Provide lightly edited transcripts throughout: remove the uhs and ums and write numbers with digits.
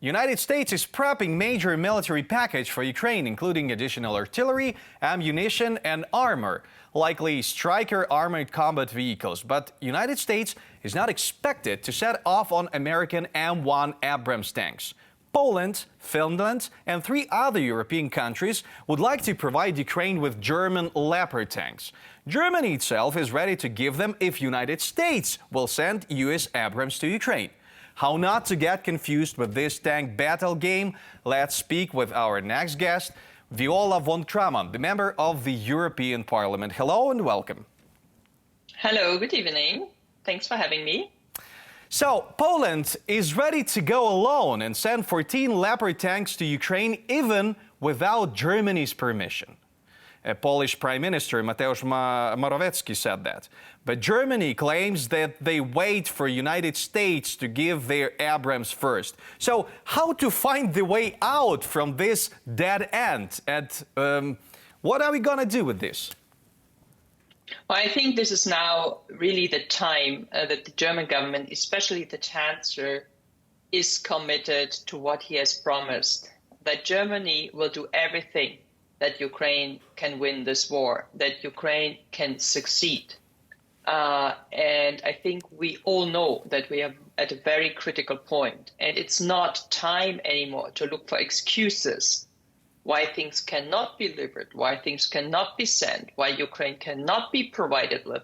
United States is prepping major military package for Ukraine, including additional artillery, ammunition, and armor, likely Stryker armored combat vehicles. But United States is not expected to set off on American M1 Abrams tanks. Poland, Finland, and 3 other European countries would like to provide Ukraine with German Leopard tanks. Germany itself is ready to give them if United States will send US Abrams to Ukraine. How not to get confused with this tank battle game? Let's speak with our next guest, Viola von Cramon, the member of the European Parliament. Hello and welcome. Hello, good evening. Thanks for having me. So, Poland is ready to go alone and send 14 Leopard tanks to Ukraine even without Germany's permission. Polish Prime Minister Mateusz Morawiecki said that. But Germany claims that they wait for United States to give their Abrams first. So how to find the way out from this dead end? And what are we going to do with this? Well, I think this is now really the time that the German government, especially the Chancellor, is committed to what he has promised, that Germany will do everything that Ukraine can win this war, that Ukraine can succeed. And I think we all know that we are at a very critical point. And it's not time anymore to look for excuses why things cannot be delivered, why things cannot be sent, why Ukraine cannot be provided with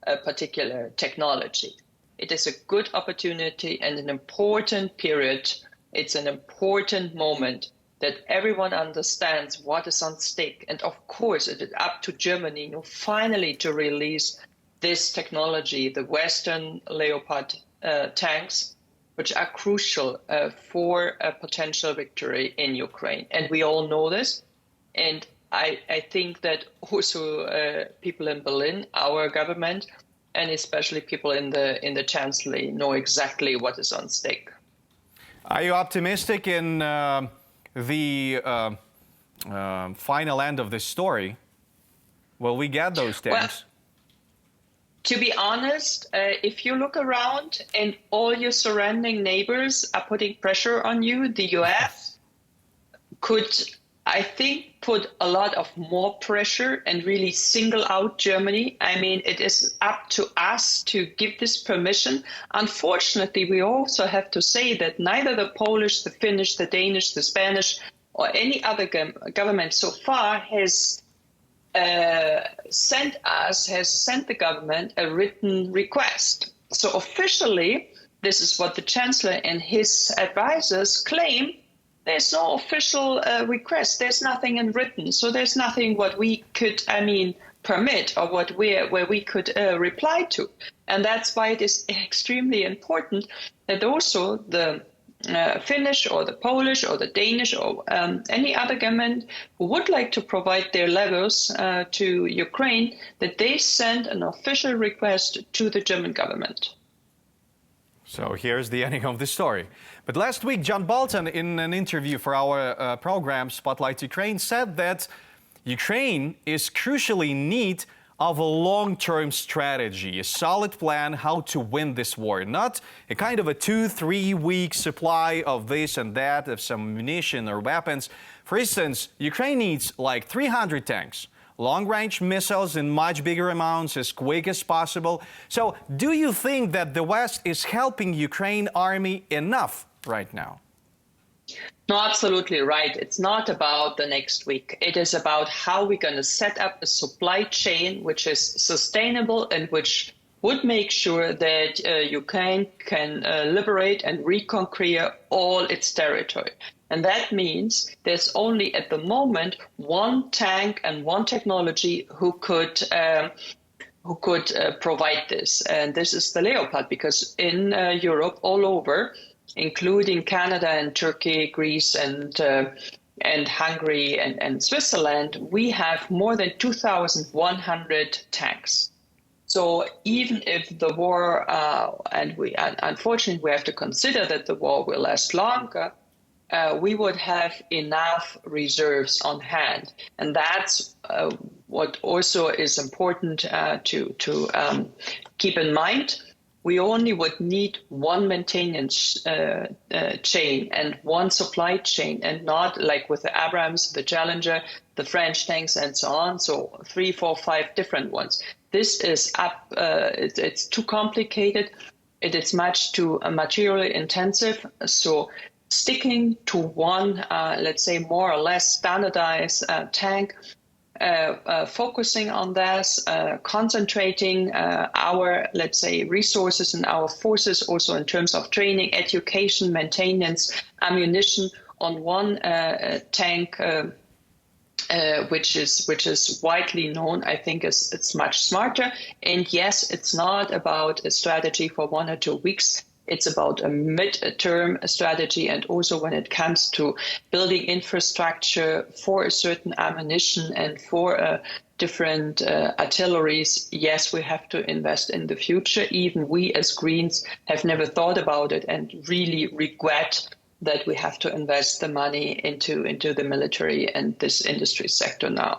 a particular technology. It is a good opportunity and an important period. It's an important moment that everyone understands what is on stake. And of course, it is up to Germany finally to release this technology, the Western Leopard tanks, which are crucial for a potential victory in Ukraine. And we all know this. And I think that also people in Berlin, our government, and especially people in the Chancellery know exactly what is on stake. Are you optimistic in the final end of this story? Will we get those tanks? Well, to be honest, if you look around and all your surrounding neighbors are putting pressure on you, the US could, I think, put a lot of more pressure and really single out Germany. I mean, it is up to us to give this permission. Unfortunately, we also have to say that neither the Polish, the Finnish, the Danish, the Spanish, or any other government so far has sent the government a written request. So officially, this is what the Chancellor and his advisors claim. There's no official request. There's nothing in written. So there's nothing what we could, permit or where we could reply to. And that's why it is extremely important that also the Finnish or the Polish or the Danish or any other government who would like to provide their levels to Ukraine, that they send an official request to the German government. So here's the ending of the story. But last week, John Bolton, in an interview for our program Spotlight Ukraine, said that Ukraine is crucially in need of a long-term strategy, a solid plan how to win this war, not a kind of a 2-3 week supply of this and that, of some ammunition or weapons. For instance, Ukraine needs like 300 tanks, long-range missiles in much bigger amounts as quick as possible. So do you think that the West is helping Ukraine army enough right now? No, absolutely right. It's not about the next week. It is about how we're going to set up a supply chain which is sustainable and which would make sure that Ukraine can liberate and reconquer all its territory. And that means there's only at the moment one tank and one technology who could provide this. And this is the Leopard, because in Europe, all over, including Canada and Turkey, Greece and Hungary and Switzerland, we have more than 2,100 tanks. So even if the war, unfortunately we have to consider that the war will last longer, we would have enough reserves on hand. And that's what also is important to keep in mind. we only would need one maintenance chain and one supply chain, and not like with the Abrams, the Challenger, the French tanks, and so on. So 3, 4, 5 different ones. This is it's too complicated. It is much too materially intensive. So sticking to one, let's say, more or less standardized tank, focusing on this, concentrating our, let's say, resources and our forces also in terms of training, education, maintenance, ammunition on one tank, which is widely known, I think it's much smarter. And yes, it's not about a strategy for 1 or 2 weeks. It's about a mid-term strategy, and also when it comes to building infrastructure for a certain ammunition and for different artilleries. Yes, we have to invest in the future. Even we as Greens have never thought about it and really regret that we have to invest the money into the military and this industry sector now.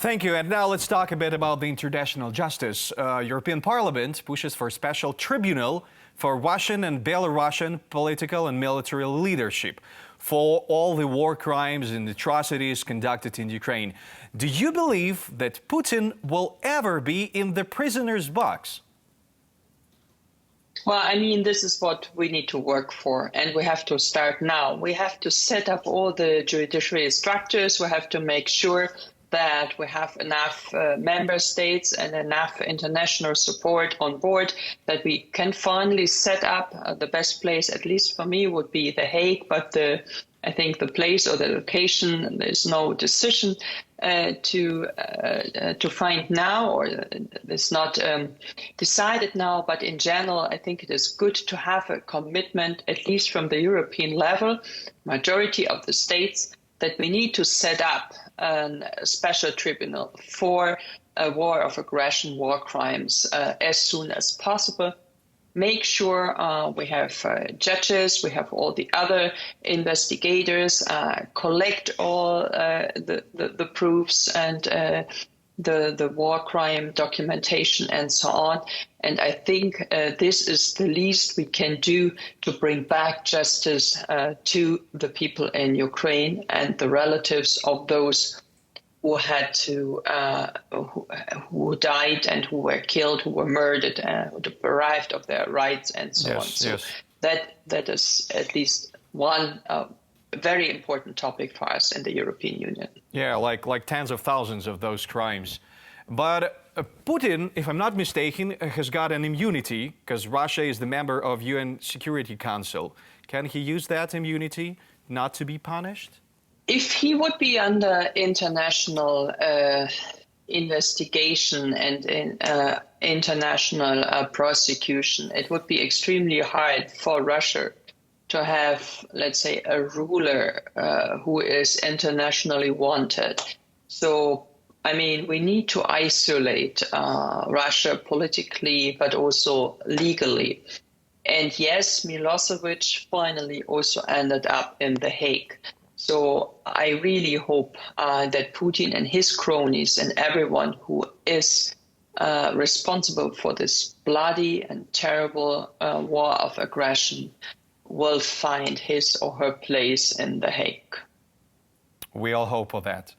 Thank you. And now let's talk a bit about the international justice. European Parliament pushes for a special tribunal for Russian and Belarusian political and military leadership for all the war crimes and atrocities conducted in Ukraine. Do you believe that Putin will ever be in the prisoner's box? Well, I mean, this is what we need to work for, and we have to start now. We have to set up all the judiciary structures. We have to make sure that we have enough member states and enough international support on board, that we can finally set up the best place, at least for me, would be The Hague. But I think the place or the location, there's no decision to find now, or it's not decided now. But in general, I think it is good to have a commitment, at least from the European level, majority of the states, that we need to set up a special tribunal for a war of aggression, war crimes, as soon as possible. Make sure we have judges, we have all the other investigators, collect all the proofs and the war crime documentation and so on. And I think this is the least we can do to bring back justice to the people in Ukraine and the relatives of those who had to, who died and who were killed, who were murdered, who deprived of their rights and so on. So that is at least one very important topic for us in the European Union. Yeah, like tens of thousands of those crimes. But Putin, if I'm not mistaken, has got an immunity because Russia is the member of UN Security Council. Can he use that immunity not to be punished? If he would be under international investigation and international prosecution, it would be extremely hard for Russia to have, let's say, a ruler who is internationally wanted. So, I mean, we need to isolate Russia politically, but also legally. And yes, Milosevic finally also ended up in The Hague. So I really hope that Putin and his cronies and everyone who is responsible for this bloody and terrible war of aggression will find his or her place in The Hague. We all hope for that.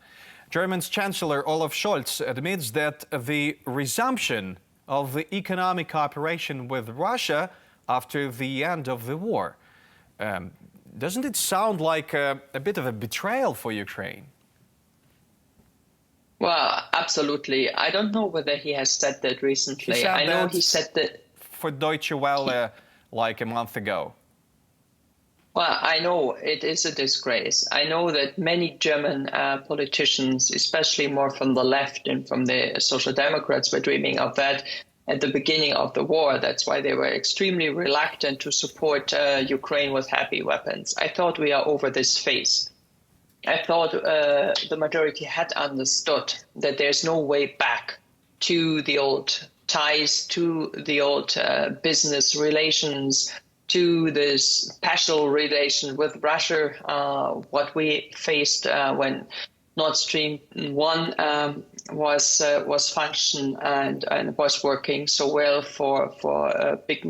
Germany's Chancellor Olaf Scholz admits that the resumption of the economic cooperation with Russia after the end of the war. Doesn't it sound like a bit of a betrayal for Ukraine? Well, absolutely. I don't know whether he has said that recently. I know he said that for Deutsche Welle like a month ago. Well, I know it is a disgrace. I know that many German politicians, especially more from the left and from the Social Democrats, were dreaming of that at the beginning of the war. That's why they were extremely reluctant to support Ukraine with heavy weapons. I thought we are over this phase. I thought the majority had understood that there's no way back to the old ties, to the old business relations, to this special relation with Russia, what we faced when Nord Stream 1 was function and was working so well for a big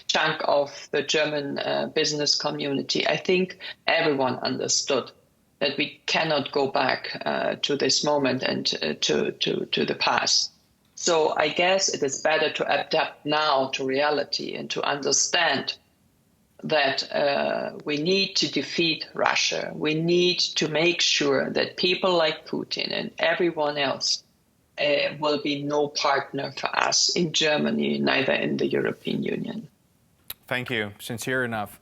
chunk of the German business community. I think everyone understood that we cannot go back to this moment and to the past. So I guess it is better to adapt now to reality and to understand that we need to defeat Russia. We need to make sure that people like Putin and everyone else will be no partner for us in Germany, neither in the European Union. Thank you. Sincere enough.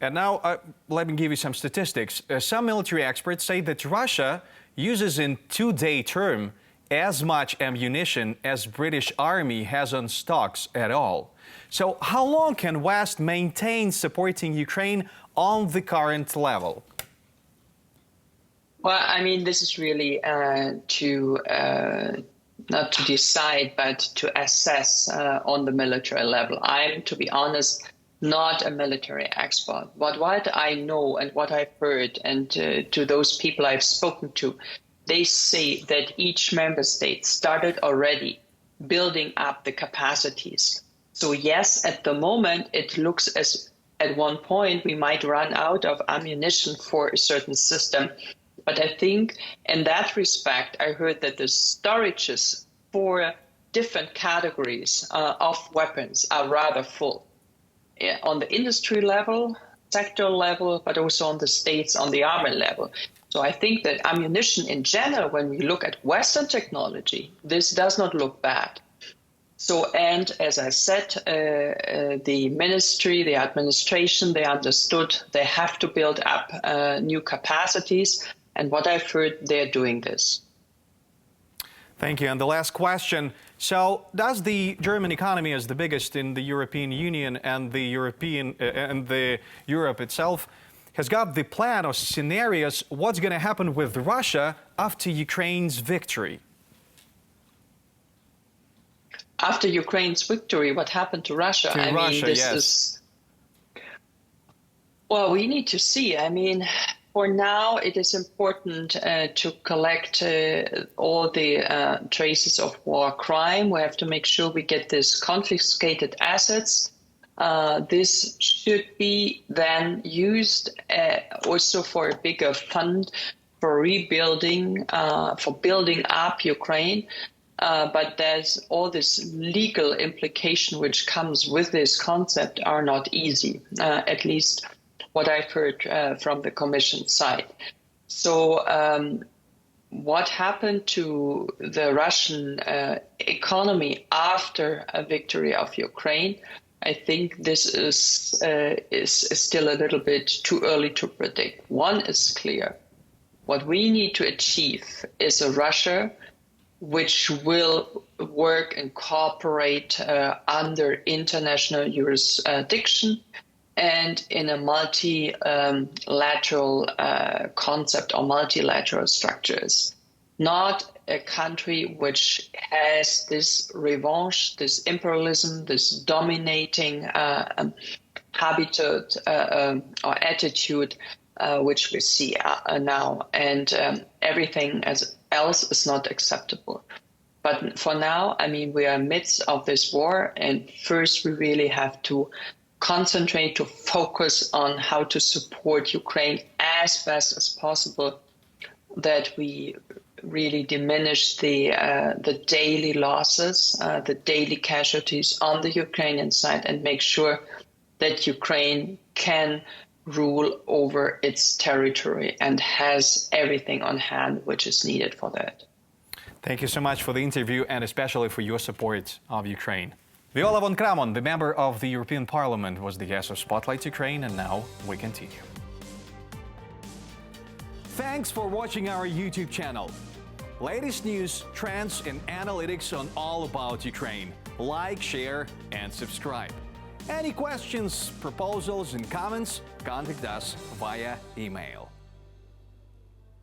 And now let me give you some statistics. Some military experts say that Russia uses in 2-day term as much ammunition as British Army has on stocks at all. So how long can West maintain supporting Ukraine on the current level? Well, I mean, this is really not to decide, but to assess on the military level. I'm, to be honest, not a military expert. But what I know and what I've heard, and to those people I've spoken to, they say that each member state started already building up the capacities. So yes, at the moment, it looks as at one point we might run out of ammunition for a certain system. But I think in that respect, I heard that the storages for different categories of weapons are rather full. On the industry level, sector level, but also on the states, on the army level. So I think that ammunition in general, when we look at Western technology, this does not look bad. So, and as I said, the ministry, the administration, they understood they have to build up new capacities. And what I've heard, they're doing this. Thank you. And the last question. So does the German economy, as the biggest in the European Union and the Europe itself, has got the plan or scenarios what's going to happen with Russia after Ukraine's victory? After Ukraine's victory, what happened to Russia? I mean, this is... Well, we need to see. I mean, for now, it is important to collect all the traces of war crime. We have to make sure we get these confiscated assets. This should be then used also for a bigger fund for rebuilding, for building up Ukraine. But there's all this legal implication which comes with this concept are not easy, at least what I've heard from the Commission side. So what happened to the Russian economy after a victory of Ukraine? I think this is still a little bit too early to predict. One is clear. What we need to achieve is a Russia which will work and cooperate under international jurisdiction and in a multilateral concept or multilateral structures. Not a country which has this revanche, this imperialism, this dominating habitat or attitude which we see now. And everything else is not acceptable. But for now, I mean, we are amidst of this war, and first we really have to concentrate, to focus on how to support Ukraine as best as possible, that we really diminish the daily losses, the daily casualties on the Ukrainian side, and make sure that Ukraine can rule over its territory and has everything on hand which is needed for that. Thank you so much for the interview and especially for your support of Ukraine. Viola von Cramon, the member of the European Parliament, was the guest of Spotlight Ukraine, and now we continue. Thanks for watching our YouTube channel. Latest news, trends, and analytics on all about Ukraine. Like, share, and subscribe. Any questions, proposals, and comments, contact us via email.